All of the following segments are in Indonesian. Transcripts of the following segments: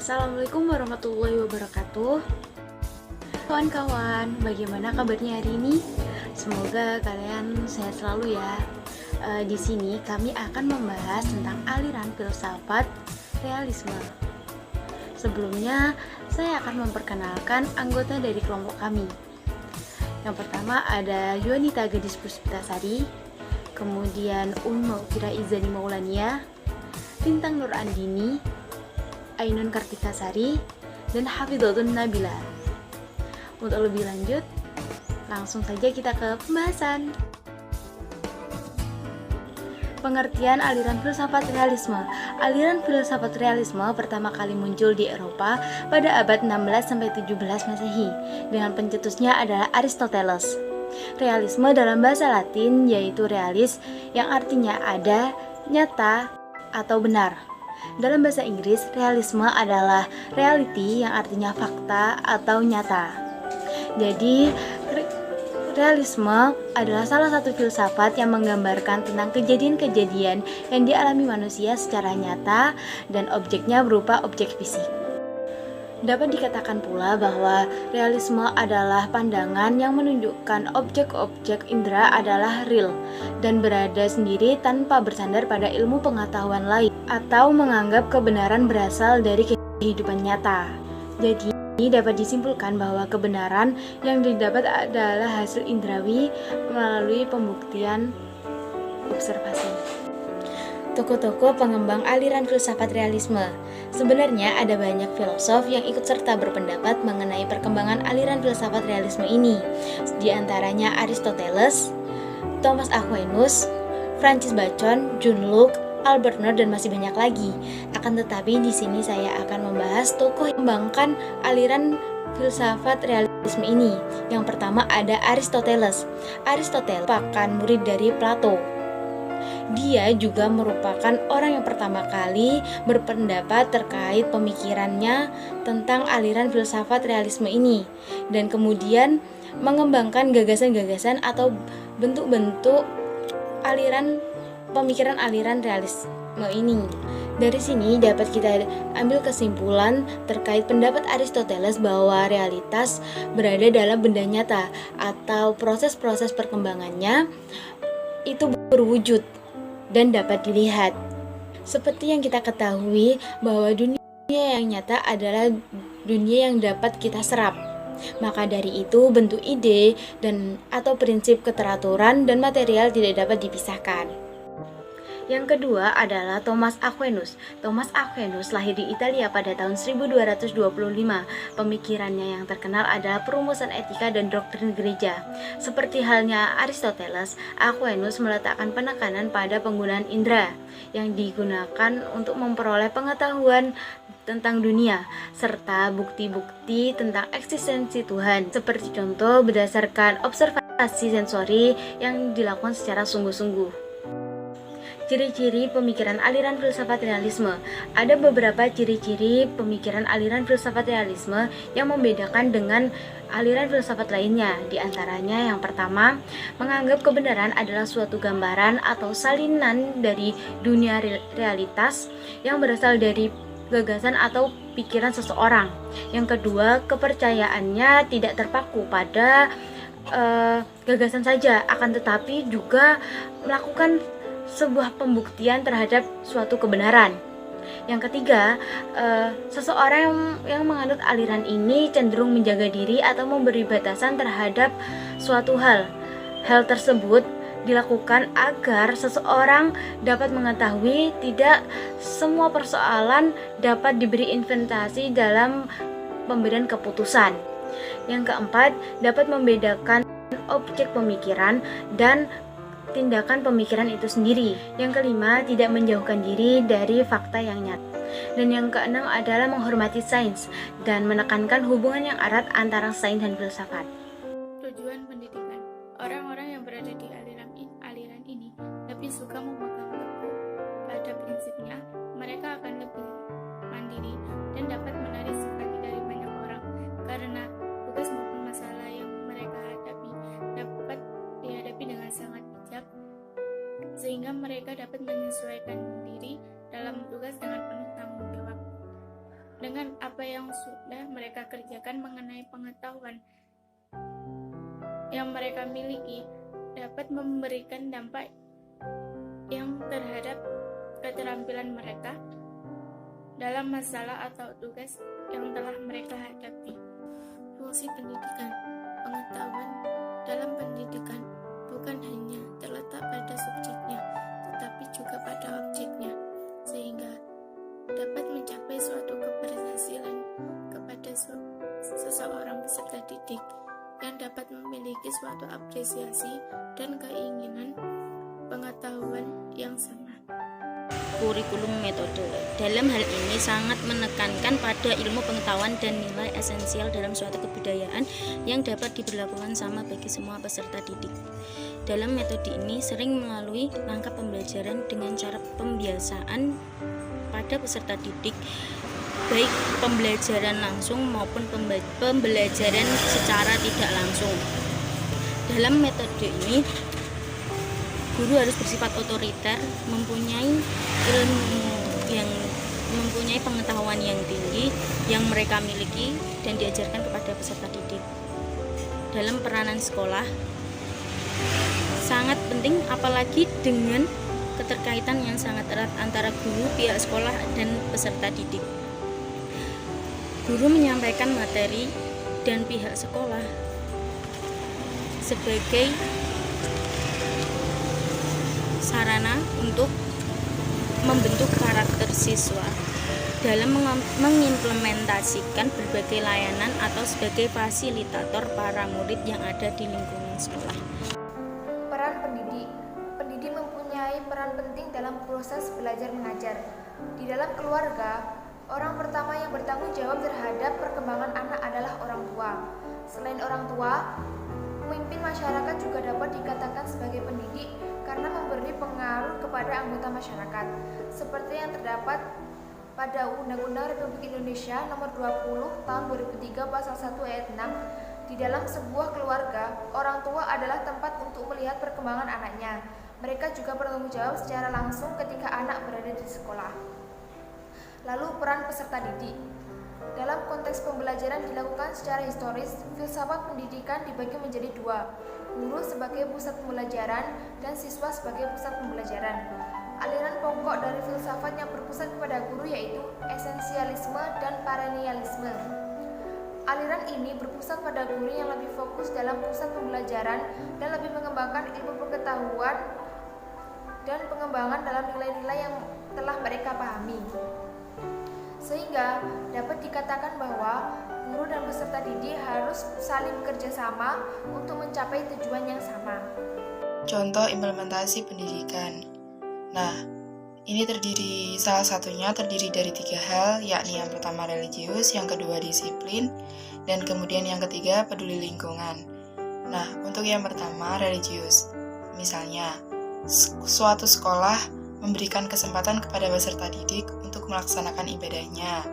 Assalamualaikum warahmatullahi wabarakatuh. Kawan-kawan, bagaimana kabarnya hari ini? Semoga kalian sehat selalu ya. Di sini kami akan membahas tentang aliran filsafat realisme. Sebelumnya, saya akan memperkenalkan anggota dari kelompok kami. Yang pertama ada Yunita Gadis Puspitasari, kemudian Fira Izani Maulania, Lintang Nur Andini, Ainun Kartikasari, dan Hafidhatun Nabila. Untuk lebih lanjut, langsung saja kita ke pembahasan. Pengertian aliran filsafat realisme. Aliran filsafat realisme pertama kali muncul di Eropa pada abad 16-17 Masehi, dengan pencetusnya adalah Aristoteles. Realisme dalam bahasa Latin yaitu realis, yang artinya ada, nyata, atau benar. Dalam bahasa Inggris, realisme adalah reality yang artinya fakta atau nyata. Jadi, realisme adalah salah satu filsafat yang menggambarkan tentang kejadian-kejadian yang dialami manusia secara nyata dan objeknya berupa objek fisik. Dapat dikatakan pula bahwa realisme adalah pandangan yang menunjukkan objek-objek indera adalah real dan berada sendiri tanpa bersandar pada ilmu pengetahuan lain atau menganggap kebenaran berasal dari kehidupan nyata. Jadi dapat disimpulkan bahwa kebenaran yang didapat adalah hasil indrawi melalui pembuktian observasi. Tokoh-tokoh pengembang aliran filsafat realisme. Sebenarnya ada banyak filosof yang ikut serta berpendapat mengenai perkembangan aliran filsafat realisme ini. Di antaranya Aristoteles, Thomas Aquinas, Francis Bacon, John Locke, Albert Noord, dan masih banyak lagi. Akan tetapi di sini saya akan membahas tokoh yang mengembangkan aliran filsafat realisme ini. Yang pertama ada Aristoteles. Aristoteles merupakan murid dari Plato. Dia juga merupakan orang yang pertama kali berpendapat terkait pemikirannya tentang aliran filsafat realisme ini, dan kemudian mengembangkan gagasan-gagasan atau bentuk-bentuk pemikiran aliran realisme ini. Dari sini dapat kita ambil kesimpulan terkait pendapat Aristoteles bahwa realitas berada dalam benda nyata atau proses-proses perkembangannya itu berwujud dan dapat dilihat. Seperti yang kita ketahui bahwa dunia yang nyata adalah dunia yang dapat kita serap. Maka dari itu bentuk ide dan atau prinsip keteraturan dan material tidak dapat dipisahkan. Yang kedua adalah Thomas Aquinas. Thomas Aquinas lahir di Italia pada tahun 1225. Pemikirannya yang terkenal adalah perumusan etika dan doktrin gereja. Seperti halnya Aristoteles, Aquinas meletakkan penekanan pada penggunaan indera yang digunakan untuk memperoleh pengetahuan tentang dunia serta bukti-bukti tentang eksistensi Tuhan. Seperti contoh berdasarkan observasi sensori yang dilakukan secara sungguh-sungguh. Ciri-ciri pemikiran aliran filsafat realisme. Ada beberapa ciri-ciri pemikiran aliran filsafat realisme yang membedakan dengan aliran filsafat lainnya. Di antaranya yang pertama, menganggap kebenaran adalah suatu gambaran atau salinan dari dunia realitas yang berasal dari gagasan atau pikiran seseorang. Yang kedua, kepercayaannya tidak terpaku pada gagasan saja, akan tetapi juga melakukan sebuah pembuktian terhadap suatu kebenaran. Yang ketiga, seseorang yang menganut aliran ini cenderung menjaga diri atau memberi batasan terhadap suatu hal. Hal tersebut dilakukan agar seseorang dapat mengetahui tidak semua persoalan dapat diberi inventasi dalam pemberian keputusan. Yang keempat, dapat membedakan objek pemikiran dan tindakan pemikiran itu sendiri. Yang kelima, tidak menjauhkan diri dari fakta yang nyata. Dan yang keenam adalah menghormati sains dan menekankan hubungan yang erat antara sains dan filsafat. Tujuan pendidikan. Orang-orang yang berada di aliran ini lebih suka memegang teguh pada prinsipnya. Mereka akan lebih mandiri dan dapat menarik simpati dari banyak orang karena tugas maupun masalah yang mereka hadapi dapat dihadapi dengan sangat bijak, sehingga mereka dapat menyesuaikan diri dalam tugas dengan penuh tanggung jawab. dengan apa yang sudah mereka kerjakan mengenai pengetahuan yang mereka miliki dapat memberikan dampak yang terhadap keterampilan mereka dalam masalah atau tugas yang telah mereka hadapi. Fungsi pendidikan. Pengetahuan dalam pendidikan bukan hanya terletak pada subjeknya, tetapi juga pada objeknya, sehingga dapat mencapai suatu keberhasilan kepada seseorang peserta didik yang dapat memiliki suatu apresiasi dan keinginan pengetahuan yang sama. Kurikulum metode dalam hal ini sangat menekankan pada ilmu pengetahuan dan nilai esensial dalam suatu kebudayaan yang dapat diberlakukan sama bagi semua peserta didik. Dalam metode ini sering melalui langkah pembelajaran dengan cara pembiasaan pada peserta didik, baik pembelajaran langsung maupun pembelajaran secara tidak langsung. Dalam metode ini guru harus bersifat otoriter, mempunyai pengetahuan yang tinggi yang mereka miliki dan diajarkan kepada peserta didik. Dalam peranan sekolah sangat penting, apalagi dengan keterkaitan yang sangat erat antara guru, pihak sekolah, dan peserta didik. Guru menyampaikan materi dan pihak sekolah sebagai sarana untuk membentuk karakter siswa dalam mengimplementasikan berbagai layanan atau sebagai fasilitator para murid yang ada di lingkungan sekolah. Peran pendidik. Pendidik mempunyai peran penting dalam proses belajar mengajar. Di dalam keluarga, orang pertama yang bertanggung jawab terhadap perkembangan anak adalah orang tua. Selain orang tua, pemimpin masyarakat juga dapat dikatakan sebagai pendidik karena memberi pengaruh kepada anggota masyarakat, seperti yang terdapat pada Undang-Undang Republik Indonesia Nomor 20 Tahun 2003 Pasal 1 Ayat 6. Di dalam sebuah keluarga, orang tua adalah tempat untuk melihat perkembangan anaknya. Mereka juga bertanggung jawab secara langsung ketika anak berada di sekolah. Lalu peran peserta didik. Dalam konteks pembelajaran dilakukan secara historis, filsafat pendidikan dibagi menjadi dua, guru sebagai pusat pembelajaran dan siswa sebagai pusat pembelajaran. Aliran pokok dari filsafat yang berpusat kepada guru yaitu esensialisme dan perennialisme. Aliran ini berpusat pada guru yang lebih fokus dalam pusat pembelajaran dan lebih mengembangkan ilmu pengetahuan dan pengembangan dalam nilai-nilai yang telah mereka pahami. Sehingga dapat dikatakan bahwa guru dan peserta didik harus saling bekerja sama untuk mencapai tujuan yang sama. Contoh implementasi pendidikan. Nah, ini salah satunya terdiri dari 3 hal, yakni yang pertama religius, yang kedua disiplin, dan kemudian yang ketiga peduli lingkungan. Nah, untuk yang pertama religius, misalnya suatu sekolah memberikan kesempatan kepada peserta didik untuk melaksanakan ibadahnya,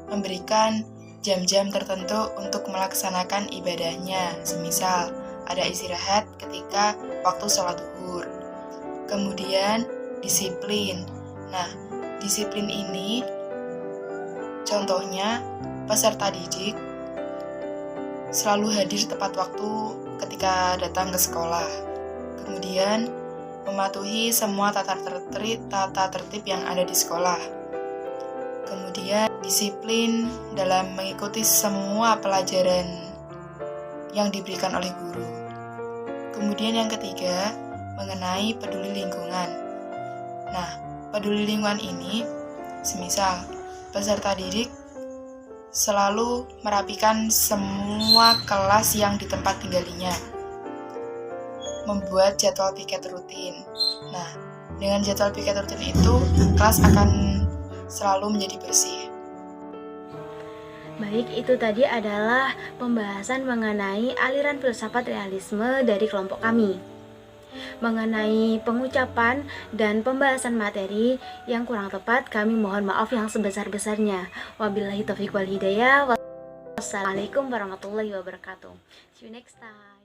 memberikan jam-jam tertentu untuk melaksanakan ibadahnya, semisal ada istirahat ketika waktu sholat zuhur. Kemudian disiplin. Nah, disiplin ini contohnya peserta didik selalu hadir tepat waktu ketika datang ke sekolah. Kemudian mematuhi semua tata tertib yang ada di sekolah. Kemudian disiplin dalam mengikuti semua pelajaran yang diberikan oleh guru. Kemudian yang ketiga, mengenai peduli lingkungan. Nah, peduli lingkungan ini semisal peserta didik selalu merapikan semua kelas yang di tempat tinggalinya, membuat jadwal piket rutin. Nah, dengan jadwal piket rutin itu, kelas akan selalu menjadi bersih. Baik, itu tadi adalah pembahasan mengenai aliran filsafat realisme dari kelompok kami. Mengenai pengucapan dan pembahasan materi yang kurang tepat, kami mohon maaf yang sebesar-besarnya. Wabillahi taufiq wal hidayah. Wassalamualaikum warahmatullahi wabarakatuh. See you next time.